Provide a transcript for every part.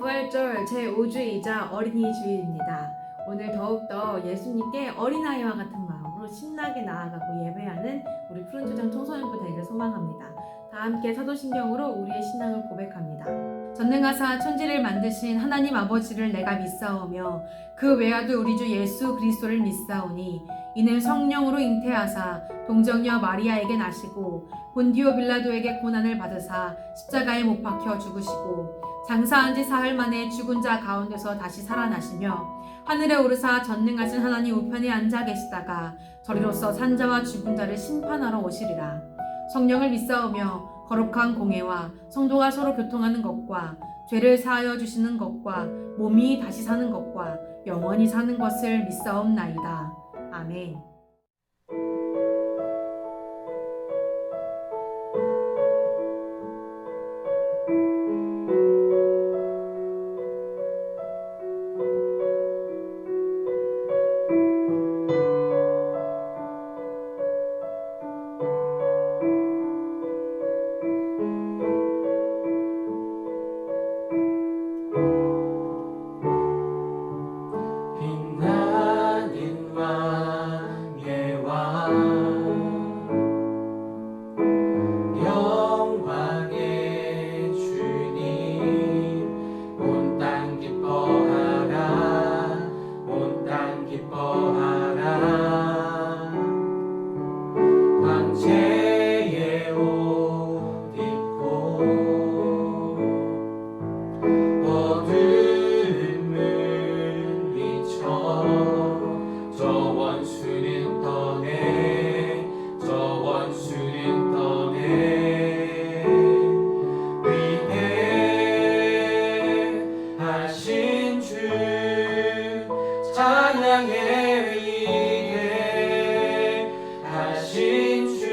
부활절 제5주이자 어린이 주일입니다. 오늘 더욱더 예수님께 어린아이와 같은 마음으로 신나게 나아가고 예배하는 우리 푸른초장 청소년부 되기를 소망합니다. 다 함께 사도신경으로 우리의 신앙을 고백합니다. 전능하사 천지를 만드신 하나님 아버지를 내가 믿사오며 그 외아들 우리 주 예수 그리스도를 믿사오니 이는 성령으로 잉태하사 동정녀 마리아에게 나시고 본디오 빌라도에게 고난을 받으사 십자가에 못 박혀 죽으시고 장사한 지 사흘 만에 죽은 자 가운데서 다시 살아나시며 하늘에 오르사 전능하신 하나님 우편에 앉아 계시다가 저리로서 산자와 죽은 자를 심판하러 오시리라. 성령을 믿사오며 거룩한 공회와 성도가 서로 교통하는 것과 죄를 사하여 주시는 것과 몸이 다시 사는 것과 영원히 사는 것을 믿사옵나이다. 아멘. 찬양해 위대하신 주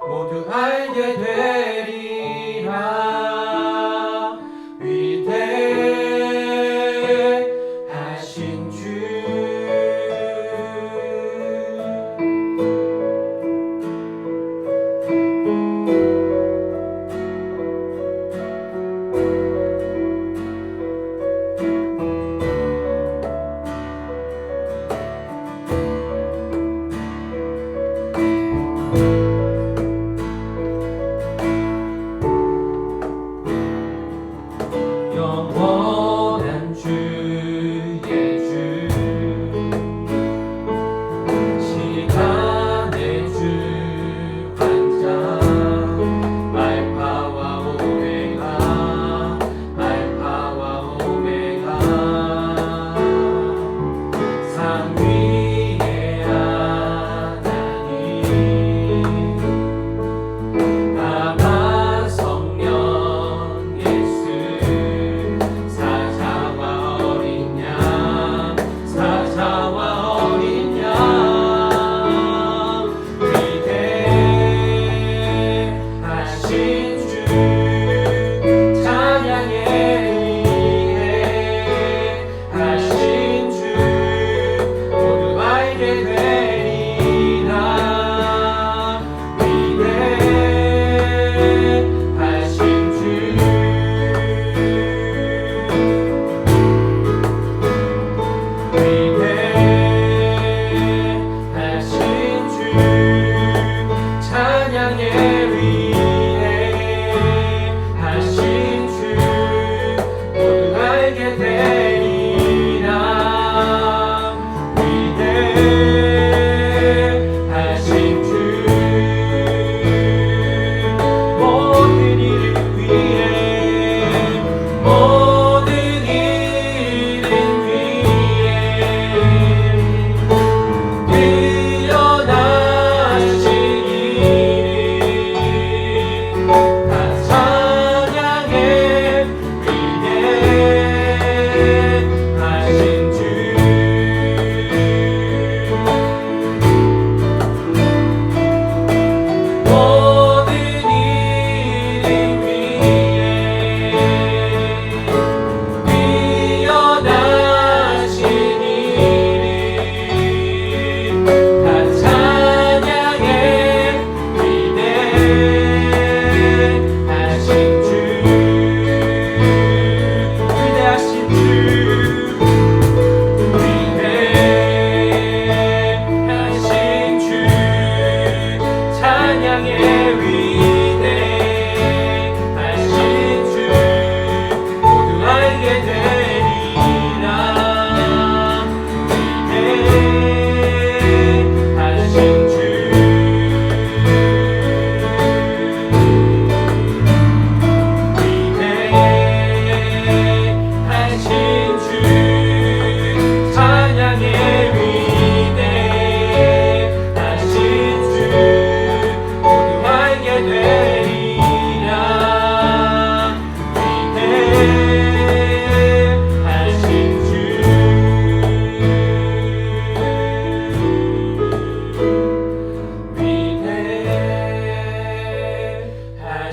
모두 알게 되리라. 위대하신 주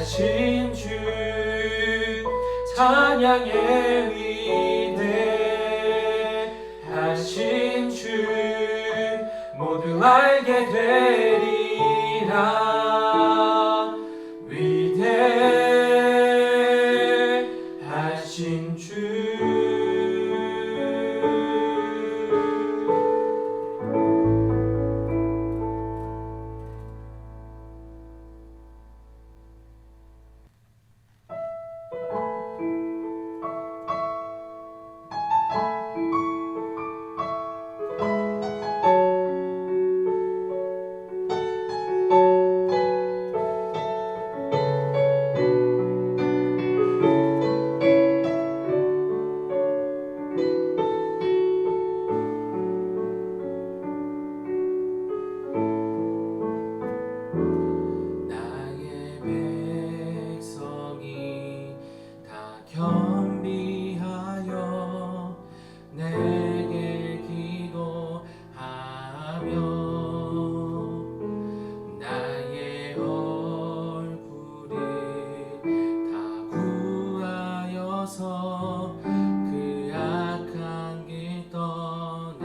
하신 주 찬양의 위대하신 주 모두 알게 되리라. 위대하신 주. 겸비하여 내게 기도하며 나의 얼굴을 다 구하여서 그 악한 길 떠나며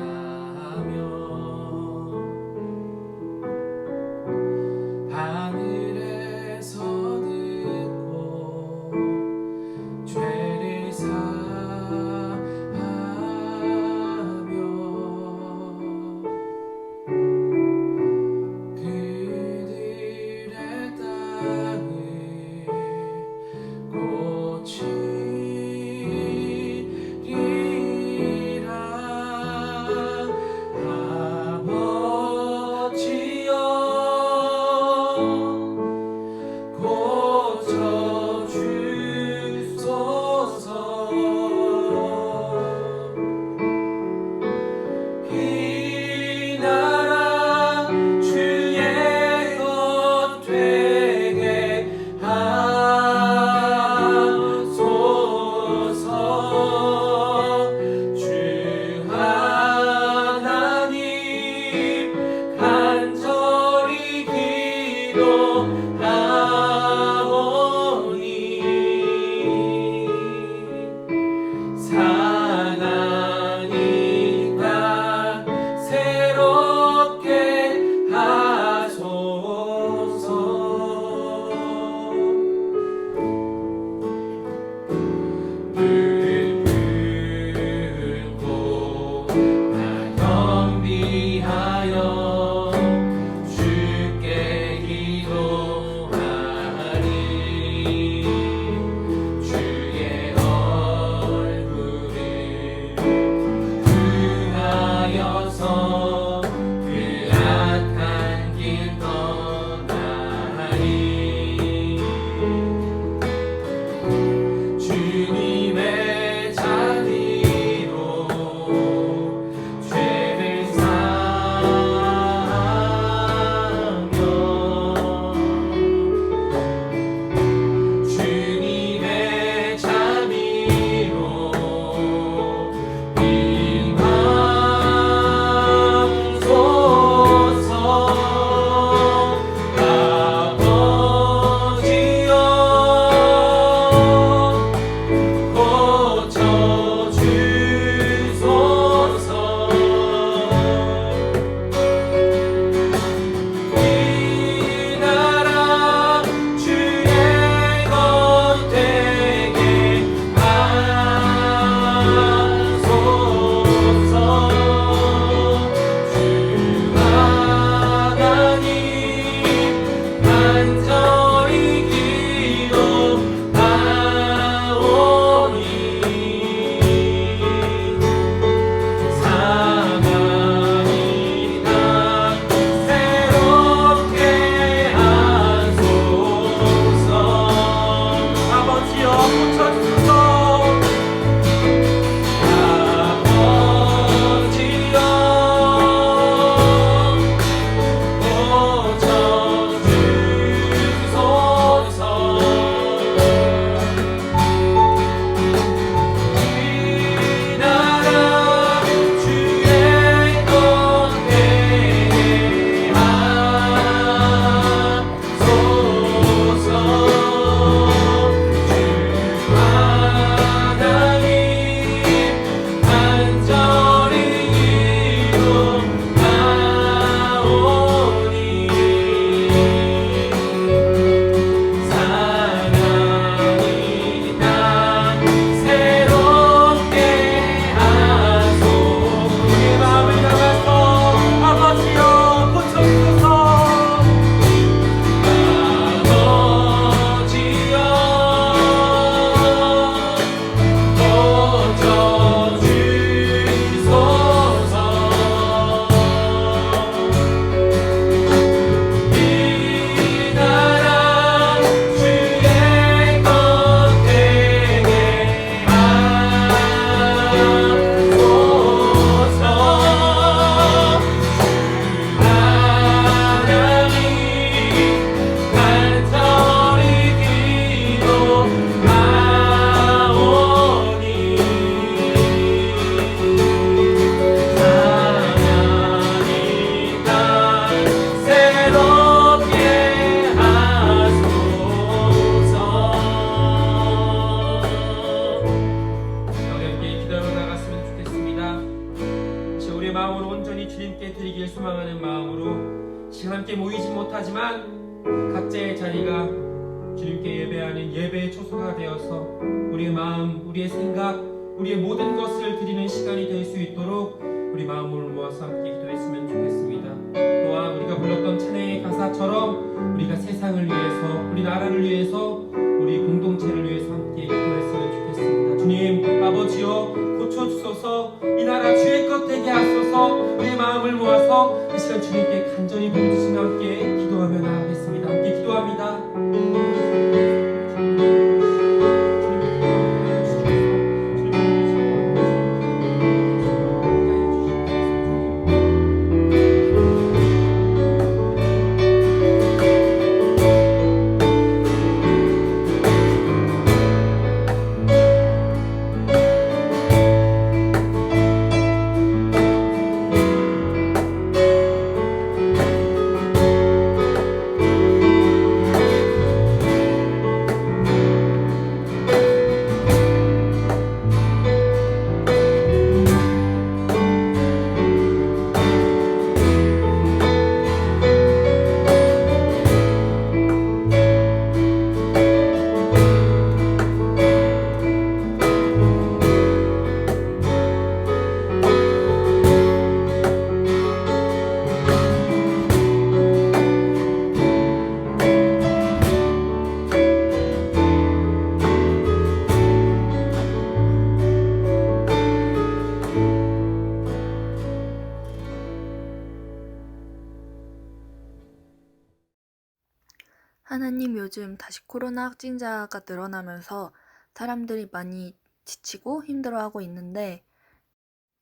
하늘에서 죄를 사하며 그들의 땅을 고치리라. 아버지여 고쳐주소서. 이 나라 주의 것 되게 하소서. 주 하나님 간절히 기도하오니 사랑이가 새롭게 하소서. 눈을 들고 나 겸비하여 주께 기도하리. 주의 얼굴을 구하여서 그 악한 길 떠나리. 주님의 자리로 죄를 사하며 주 하지만 각자의 자리가 주님께 예배하는 예배의 초소가 되어서 우리의 마음, 우리의 생각, 우리의 모든 것을 드리는 시간이 될 수 있도록 우리 마음을 모아서 함께 기도했으면 좋겠습니다. 또한 우리가 불렀던 찬양의 가사처럼 우리가 세상을 위해서, 우리 나라를 위해서, 우리 공동체를 위해서 함께 기도했으면 좋겠습니다. 주님 아버지여 고쳐주소서. 이 나라 주의 것 되게 하소서. 우리의 마음을 모아서 이 시간 주님께 간절히 부르짖으며 함께 기도하며 나아가겠습니다. 함께 기도합니다. 하나님, 요즘 다시 코로나 확진자가 늘어나면서 사람들이 많이 지치고 힘들어하고 있는데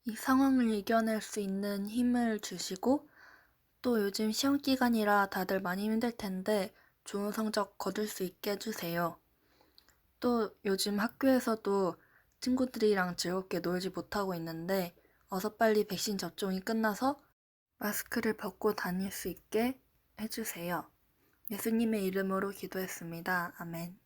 이 상황을 이겨낼 수 있는 힘을 주시고 또 요즘 시험 기간이라 다들 많이 힘들 텐데 좋은 성적 거둘 수 있게 해주세요. 또 요즘 학교에서도 친구들이랑 즐겁게 놀지 못하고 있는데 어서 빨리 백신 접종이 끝나서 마스크를 벗고 다닐 수 있게 해주세요. 예수님의 이름으로 기도했습니다. 아멘.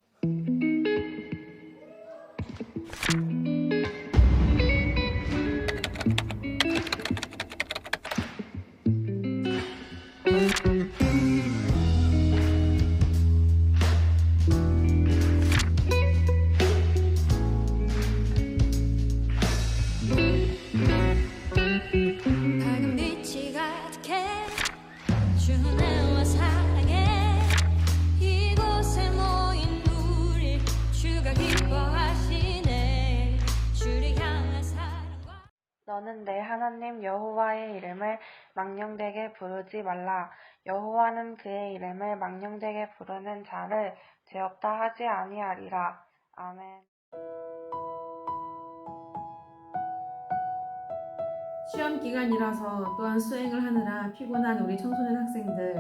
밝은 빛이 가득해 주내와 사랑해 이곳에 모인 우리 주가 기뻐하시네 주를 향한 사랑과 너는 내 하나님 여호와의 이름을 망령되게 부르지 말라. 여호와는 그의 이름을 망령되게 부르는 자를 죄 없다 하지 아니하리라. 아멘. 시험 기간이라서 또한 수행을 하느라 피곤한 우리 청소년 학생들,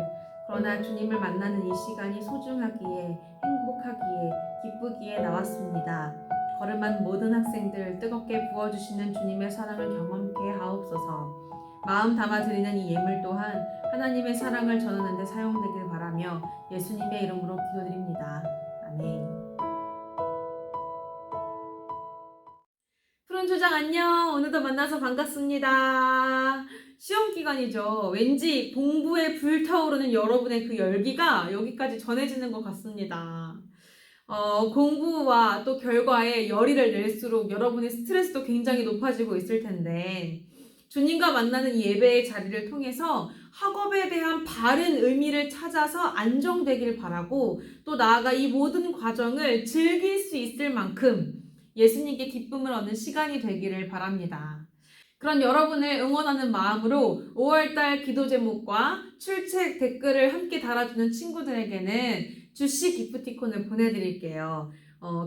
그러나 주님을 만나는 이 시간이 소중하기에, 행복하기에, 기쁘기에 나왔습니다. 걸음한 모든 학생들 뜨겁게 부어주시는 주님의 사랑을 경험케 하옵소서. 마음 담아 드리는 이 예물 또한 하나님의 사랑을 전하는 데 사용되길 바라며 예수님의 이름으로 기도드립니다. 아멘. 푸른 초장 안녕. 오늘도 만나서 반갑습니다. 시험 기간이죠. 왠지 공부에 불타오르는 여러분의 그 열기가 여기까지 전해지는 것 같습니다. 공부와 또 결과에 열의를 낼수록 여러분의 스트레스도 굉장히 높아지고 있을 텐데 주님과 만나는 이 예배의 자리를 통해서 학업에 대한 바른 의미를 찾아서 안정되길 바라고 또 나아가 이 모든 과정을 즐길 수 있을 만큼 예수님께 기쁨을 얻는 시간이 되기를 바랍니다. 그런 여러분을 응원하는 마음으로 5월달 기도 제목과 출첵 댓글을 함께 달아주는 친구들에게는 주씨 기프티콘을 보내드릴게요.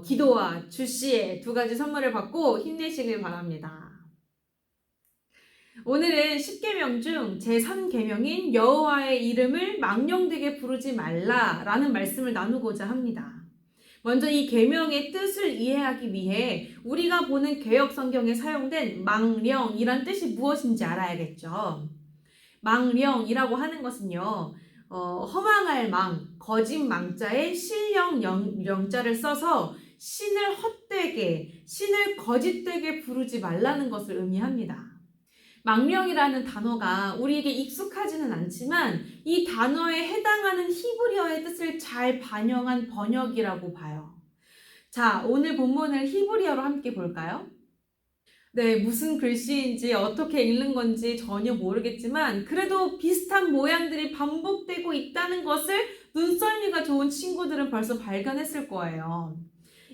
기도와 주씨의 두 가지 선물을 받고 힘내시길 바랍니다. 오늘은 10계명 중 제3계명인 여호와의 이름을 망령되게 부르지 말라라는 말씀을 나누고자 합니다. 먼저 이 계명의 뜻을 이해하기 위해 우리가 보는 개역 성경에 사용된 망령이란 뜻이 무엇인지 알아야겠죠. 망령이라고 하는 것은요, 허망할 망, 거짓 망자에 신령 영자를 써서 신을 헛되게, 신을 거짓되게 부르지 말라는 것을 의미합니다. 망령이라는 단어가 우리에게 익숙하지는 않지만 이 단어에 해당하는 히브리어의 뜻을 잘 반영한 번역이라고 봐요. 자, 오늘 본문을 히브리어로 함께 볼까요? 네, 무슨 글씨인지 어떻게 읽는 건지 전혀 모르겠지만 그래도 비슷한 모양들이 반복되고 있다는 것을 눈썰미가 좋은 친구들은 벌써 발견했을 거예요.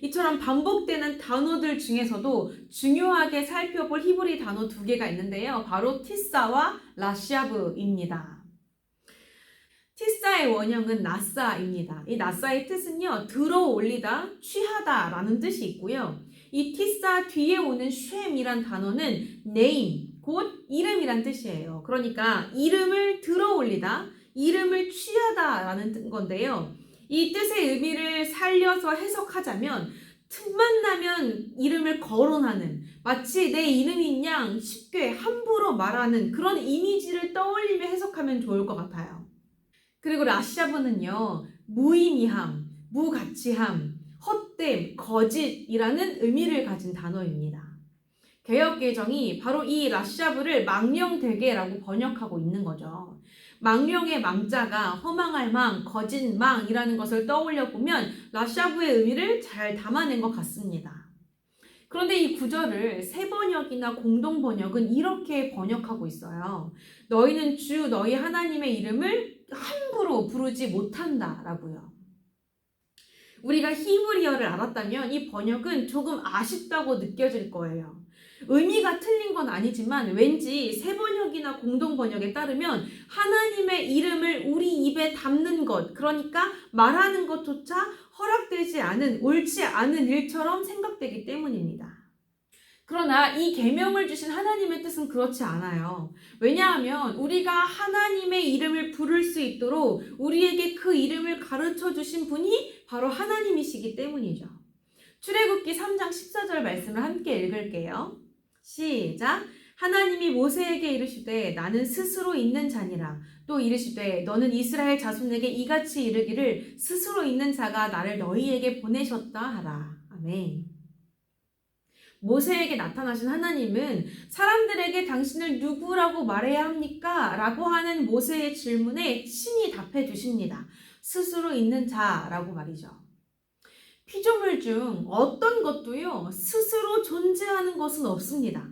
이처럼 반복되는 단어들 중에서도 중요하게 살펴볼 히브리 단어 두 개가 있는데요. 바로 티사와 라샤브입니다. 티사의 원형은 나사입니다. 이 나사의 뜻은요, 들어 올리다, 취하다 라는 뜻이 있고요. 이 티사 뒤에 오는 쉔이란 단어는 name, 곧 이름이란 뜻이에요. 그러니까 이름을 들어 올리다, 이름을 취하다 라는 건데요. 이 뜻의 의미를 살려서 해석하자면 틈만 나면 이름을 거론하는, 마치 내 이름인 양 쉽게 함부로 말하는 그런 이미지를 떠올리며 해석하면 좋을 것 같아요. 그리고 라샤브는요, 무의미함, 무가치함, 헛됨, 거짓이라는 의미를 가진 단어입니다. 개역개정이 바로 이 라샤브를 망령되게라고 번역하고 있는 거죠. 망령의 망자가 허망할 망, 거짓 망이라는 것을 떠올려 보면 라샤브의 의미를 잘 담아낸 것 같습니다. 그런데 이 구절을 새 번역이나 공동 번역은 이렇게 번역하고 있어요. 너희는 주 너희 하나님의 이름을 함부로 부르지 못한다 라고요. 우리가 히브리어를 알았다면 이 번역은 조금 아쉽다고 느껴질 거예요. 의미가 틀린 건 아니지만 왠지 새 번역이나 공동 번역에 따르면 하나님의 이름을 우리 입에 담는 것, 그러니까 말하는 것조차 허락되지 않은, 옳지 않은 일처럼 생각되기 때문입니다. 그러나 이 계명을 주신 하나님의 뜻은 그렇지 않아요. 왜냐하면 우리가 하나님의 이름을 부를 수 있도록 우리에게 그 이름을 가르쳐 주신 분이 바로 하나님이시기 때문이죠. 출애굽기 3장 14절 말씀을 함께 읽을게요. 시작. 하나님이 모세에게 이르시되 나는 스스로 있는 자니라. 또 이르시되 너는 이스라엘 자손에게 이같이 이르기를 스스로 있는 자가 나를 너희에게 보내셨다 하라. 아멘. 모세에게 나타나신 하나님은 사람들에게 당신을 누구라고 말해야 합니까? 라고 하는 모세의 질문에 친히 답해 주십니다. 스스로 있는 자라고 말이죠. 피조물 중 어떤 것도요, 스스로 존재하는 것은 없습니다.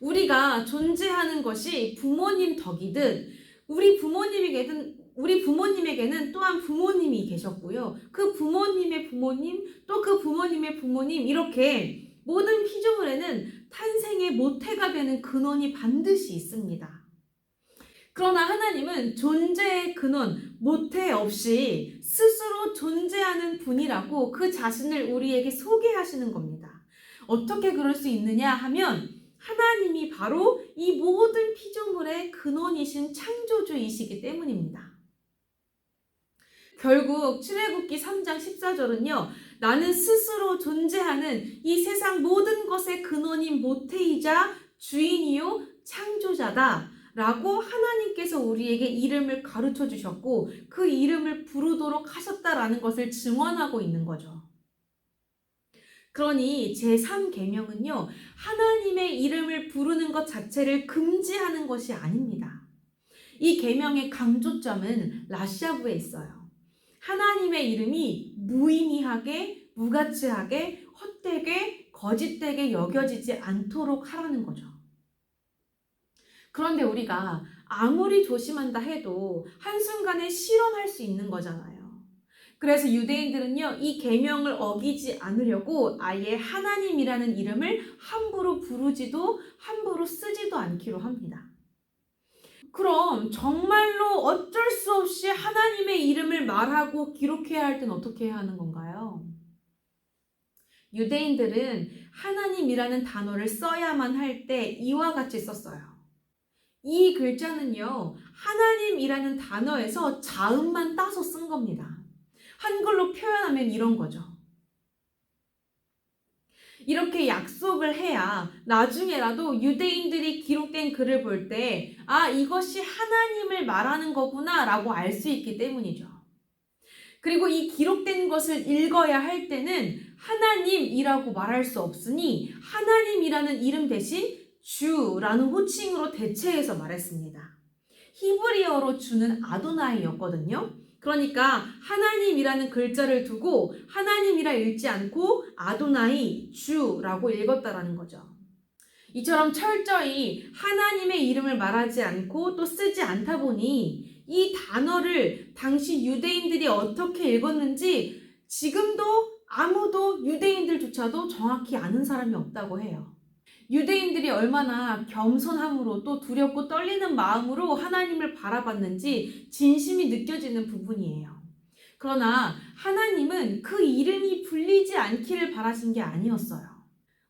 우리가 존재하는 것이 부모님 덕이듯 우리 부모님에게는 또한 부모님이 계셨고요. 그 부모님의 부모님, 또 그 부모님의 부모님, 이렇게 모든 피조물에는 탄생의 모태가 되는 근원이 반드시 있습니다. 그러나 하나님은 존재의 근원, 모태 없이 스스로 존재하는 분이라고 그 자신을 우리에게 소개하시는 겁니다. 어떻게 그럴 수 있느냐 하면 하나님이 바로 이 모든 피조물의 근원이신 창조주이시기 때문입니다. 결국 출애굽기 3장 14절은요. 나는 스스로 존재하는 이 세상 모든 것의 근원인 모태이자 주인이요 창조자다 라고 하나님께서 우리에게 이름을 가르쳐 주셨고 그 이름을 부르도록 하셨다라는 것을 증언하고 있는 거죠. 그러니 제3계명은요. 하나님의 이름을 부르는 것 자체를 금지하는 것이 아닙니다. 이 계명의 강조점은 라샤브에 있어요. 하나님의 이름이 무의미하게, 무가치하게, 헛되게, 거짓되게 여겨지지 않도록 하라는 거죠. 그런데 우리가 아무리 조심한다 해도 한순간에 실현할 수 있는 거잖아요. 그래서 유대인들은요, 이 계명을 어기지 않으려고 아예 하나님이라는 이름을 함부로 부르지도 함부로 쓰지도 않기로 합니다. 그럼 정말로 어쩔 수 없이 하나님의 이름을 말하고 기록해야 할 땐 어떻게 해야 하는 건가요? 유대인들은 하나님이라는 단어를 써야만 할 때 이와 같이 썼어요. 이 글자는요, 하나님이라는 단어에서 자음만 따서 쓴 겁니다. 한글로 표현하면 이런 거죠. 이렇게 약속을 해야 나중에라도 유대인들이 기록된 글을 볼 때 이것이 하나님을 말하는 거구나 라고 알 수 있기 때문이죠. 그리고 이 기록된 것을 읽어야 할 때는 하나님이라고 말할 수 없으니 하나님이라는 이름 대신 주라는 호칭으로 대체해서 말했습니다. 히브리어로 주는 아도나이였거든요. 그러니까 하나님이라는 글자를 두고 하나님이라 읽지 않고 아도나이, 주라고 읽었다라는 거죠. 이처럼 철저히 하나님의 이름을 말하지 않고 또 쓰지 않다 보니 이 단어를 당시 유대인들이 어떻게 읽었는지 지금도 아무도 유대인들조차도 정확히 아는 사람이 없다고 해요. 유대인들이 얼마나 겸손함으로 또 두렵고 떨리는 마음으로 하나님을 바라봤는지 진심이 느껴지는 부분이에요. 그러나 하나님은 그 이름이 불리지 않기를 바라신 게 아니었어요.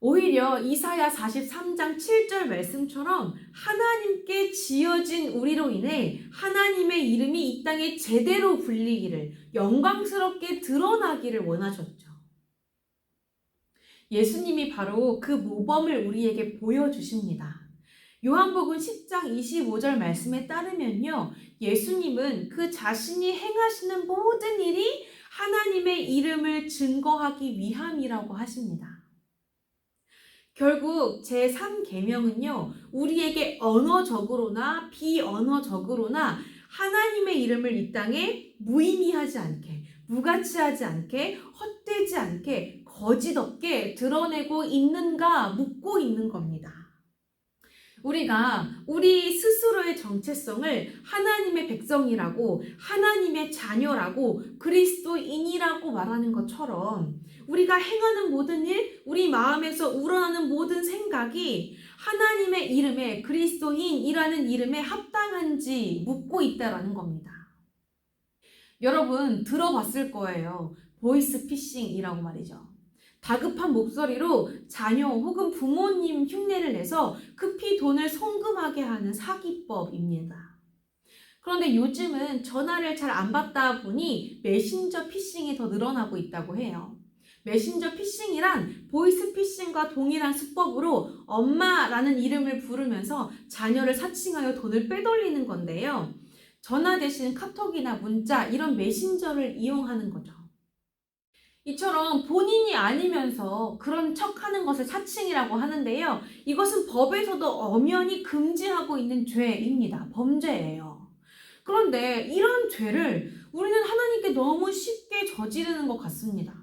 오히려 이사야 43장 7절 말씀처럼 하나님께 지어진 우리로 인해 하나님의 이름이 이 땅에 제대로 불리기를, 영광스럽게 드러나기를 원하셨죠. 예수님이 바로 그 모범을 우리에게 보여주십니다. 요한복음 10장 25절 말씀에 따르면요, 예수님은 그 자신이 행하시는 모든 일이 하나님의 이름을 증거하기 위함이라고 하십니다. 결국 제3계명은요, 우리에게 언어적으로나 비언어적으로나 하나님의 이름을 이 땅에 무의미하지 않게, 무가치하지 않게, 헛되지 않게, 거짓 없게 드러내고 있는가 묻고 있는 겁니다. 우리가 우리 스스로의 정체성을 하나님의 백성이라고, 하나님의 자녀라고, 그리스도인이라고 말하는 것처럼 우리가 행하는 모든 일, 우리 마음에서 우러나는 모든 생각이 하나님의 이름에, 그리스도인이라는 이름에 합당한지 묻고 있다라는 겁니다. 여러분 들어봤을 거예요. 보이스피싱이라고 말이죠. 다급한 목소리로 자녀 혹은 부모님 흉내를 내서 급히 돈을 송금하게 하는 사기법입니다. 그런데 요즘은 전화를 잘 안 받다 보니 메신저 피싱이 더 늘어나고 있다고 해요. 메신저 피싱이란 보이스피싱과 동일한 수법으로 엄마라는 이름을 부르면서 자녀를 사칭하여 돈을 빼돌리는 건데요. 전화 대신 카톡이나 문자 이런 메신저를 이용하는 거죠. 이처럼 본인이 아니면서 그런 척하는 것을 사칭이라고 하는데요. 이것은 법에서도 엄연히 금지하고 있는 죄입니다. 범죄예요. 그런데 이런 죄를 우리는 하나님께 너무 쉽게 저지르는 것 같습니다.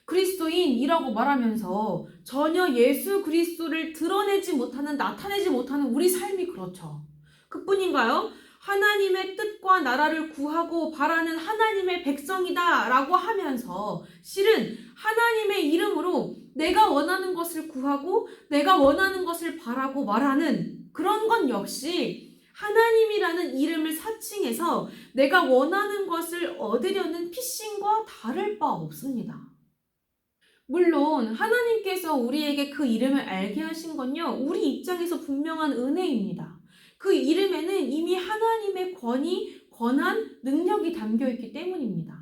그리스도인이라고 말하면서 전혀 예수 그리스도를 드러내지 못하는, 나타내지 못하는 우리 삶이 그렇죠. 그뿐인가요? 하나님의 뜻과 나라를 구하고 바라는 하나님의 백성이다 라고 하면서 실은 하나님의 이름으로 내가 원하는 것을 구하고 내가 원하는 것을 바라고 말하는 그런 건 역시 하나님이라는 이름을 사칭해서 내가 원하는 것을 얻으려는 피싱과 다를 바 없습니다. 물론 하나님께서 우리에게 그 이름을 알게 하신 건요, 우리 입장에서 분명한 은혜입니다. 그 이름에는 이미 하나님의 권위, 권한, 능력이 담겨있기 때문입니다.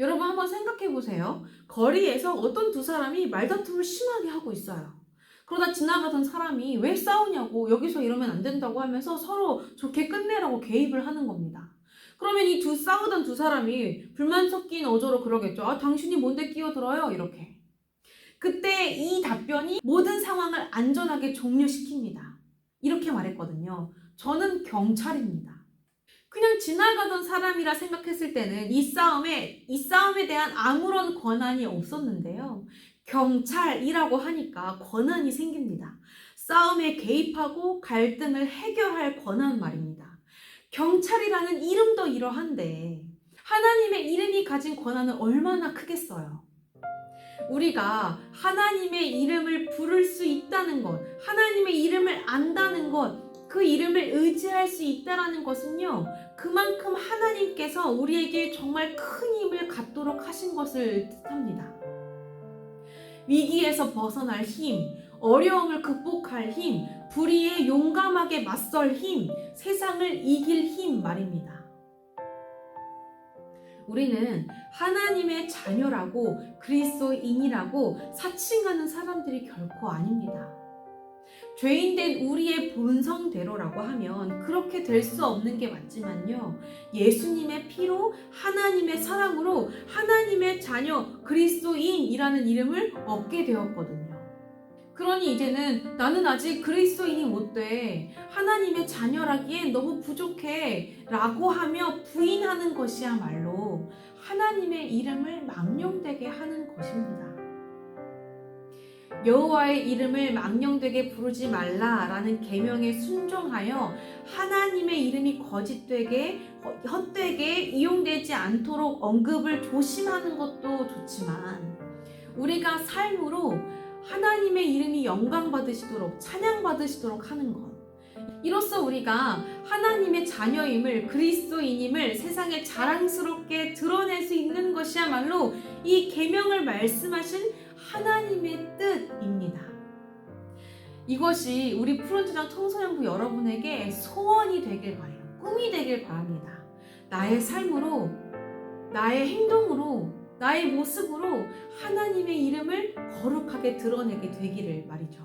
여러분 한번 생각해 보세요. 거리에서 어떤 두 사람이 말다툼을 심하게 하고 있어요. 그러다 지나가던 사람이 왜 싸우냐고, 여기서 이러면 안 된다고 하면서 서로 좋게 끝내라고 개입을 하는 겁니다. 그러면 이 싸우던 두 사람이 불만 섞인 어조로 그러겠죠. 아, 당신이 뭔데 끼어들어요? 이렇게. 그때 이 답변이 모든 상황을 안전하게 종료시킵니다. 이렇게 말했거든요. 저는 경찰입니다. 그냥 지나가던 사람이라 생각했을 때는 이 싸움에 대한 아무런 권한이 없었는데요. 경찰이라고 하니까 권한이 생깁니다. 싸움에 개입하고 갈등을 해결할 권한 말입니다. 경찰이라는 이름도 이러한데 하나님의 이름이 가진 권한은 얼마나 크겠어요. 우리가 하나님의 이름을 부를 수 있다는 것, 하나님의 이름을 안다는 것, 그 이름을 의지할 수 있다는 것은요, 그만큼 하나님께서 우리에게 정말 큰 힘을 갖도록 하신 것을 뜻합니다. 위기에서 벗어날 힘, 어려움을 극복할 힘, 불의에 용감하게 맞설 힘, 세상을 이길 힘 말입니다. 우리는 하나님의 자녀라고 그리스도인이라고 사칭하는 사람들이 결코 아닙니다. 죄인된 우리의 본성대로라고 하면 그렇게 될 수 없는 게 맞지만요. 예수님의 피로 하나님의 사랑으로 하나님의 자녀 그리스도인이라는 이름을 얻게 되었거든요. 그러니 이제는 나는 아직 그리스도인이 못 돼. 하나님의 자녀라기엔 너무 부족해. 라고 하며 부인하는 것이야말로 하나님의 이름을 망령되게 하는 것입니다. 여호와의 이름을 망령되게 부르지 말라라는 계명에 순종하여 하나님의 이름이 거짓되게 헛되게 이용되지 않도록 언급을 조심하는 것도 좋지만 우리가 삶으로 하나님의 이름이 영광받으시도록 찬양받으시도록 하는 것, 이로써 우리가 하나님의 자녀임을, 그리스도인임을 세상에 자랑스럽게 드러낼 수 있는 것이야말로 이 계명을 말씀하신 하나님의 뜻입니다. 이것이 우리 푸른초장 청소년부 여러분에게 소원이 되길 바라요. 꿈이 되길 바랍니다. 나의 삶으로, 나의 행동으로, 나의 모습으로 하나님의 이름을 거룩하게 드러내게 되기를 말이죠.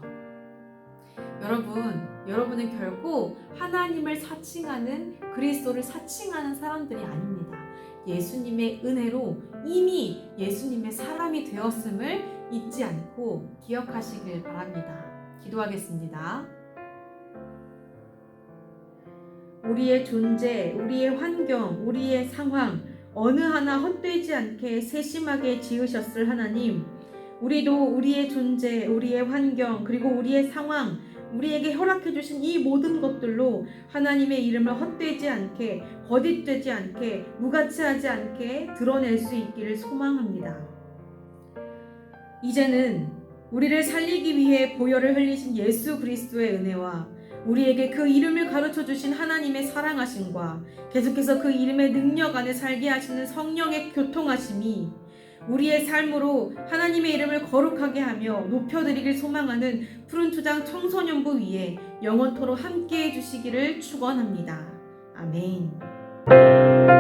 여러분은 결코 하나님을 사칭하는, 그리스도를 사칭하는 사람들이 아닙니다. 예수님의 은혜로 이미 예수님의 사람이 되었음을 잊지 않고 기억하시길 바랍니다. 기도하겠습니다. 우리의 존재, 우리의 환경, 우리의 상황 어느 하나 헛되지 않게 세심하게 지으셨을 하나님, 우리도 우리의 존재, 우리의 환경, 그리고 우리의 상황, 우리에게 허락해 주신 이 모든 것들로 하나님의 이름을 헛되지 않게, 거짓되지 않게, 무가치하지 않게 드러낼 수 있기를 소망합니다. 이제는 우리를 살리기 위해 보혈을 흘리신 예수 그리스도의 은혜와 우리에게 그 이름을 가르쳐 주신 하나님의 사랑하심과 계속해서 그 이름의 능력 안에 살게 하시는 성령의 교통하심이 우리의 삶으로 하나님의 이름을 거룩하게 하며 높여드리길 소망하는 푸른초장 청소년부 위에 영원토록 함께해 주시기를 축원합니다. 아멘.